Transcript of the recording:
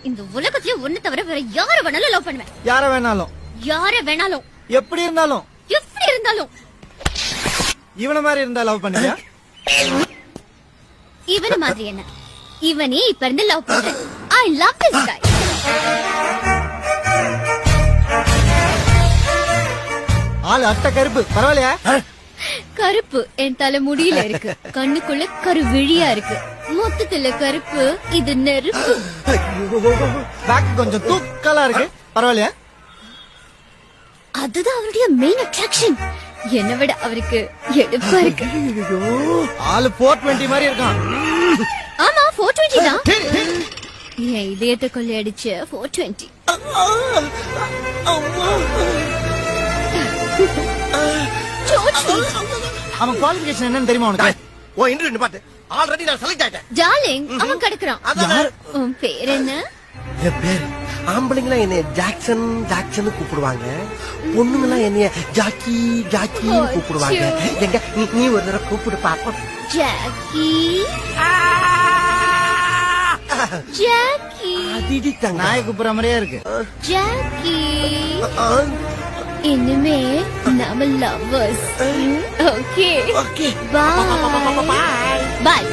இந்த உலகத்துல ஒண்ணு தவிர வேற யார வேணாலும் லவ் பண்ணுவேன். யார வேணாலும்? யார வேணாலும். எப்படி இருந்தாலும்? எப்படி இருந்தாலும். இவன மாதிரி இருந்தா லவ் பண்ணுவியா? இவன மாதிரி என்ன? இவனே இப்ப இருந்து லவ் பண்றேன். I love this guy. ஆள் அட்ட கருப்பு பரவாயில்லையா? கருப்பு என் தலை முடியில இருக்கு, கண்ணுக்குள்ள கருவிழியா இருக்கு, மொத்தத்துல கருப்பு. இது நெருப்பு. பேக் கொஞ்சம் தூக்கலா இருக்கு, பரவாயில்லையா? அதுதான் அவருடைய மெயின் அட்ராக்ஷன். என்னை விட அவருக்கு எடுப்பா இருக்கு. ஆளு 420 மாதிரி இருக்கான். ஆமா 420 தான். என் இதயத்தை கொள்ளையடிச்ச 420. அவன் குவாலிஃபிகேஷன் என்னன்னு தெரியுமா உனக்கு? ஓ இன்டர்வியூ பாத்து ஆல்ரெடி நான் செலக்ட் ஆயிட்டேன். டார்லிங் அவன் கிடக்குறான். யார்? உன் பேர் என்ன? என் பேரு ஆம்பளைங்களா என்னைய ஜாக்சன் ஜாக்சன் கூப்பிடுவாங்க, பொண்ணுங்களா என்னைய ஜாக்கி ஜாக்கி கூப்பிடுவாங்க. எங்க நீ ஒரு தடவை கூப்பிடு பாப்போம். Jackie Jackie. அதிடிட்டாங்க. நாய் கூப்பிடுற மாதிரியே இருக்கு. ஜாக்கி இனிமே நாம லவ்வர்ஸ். ஓகே ஓகே பாய் பாய்.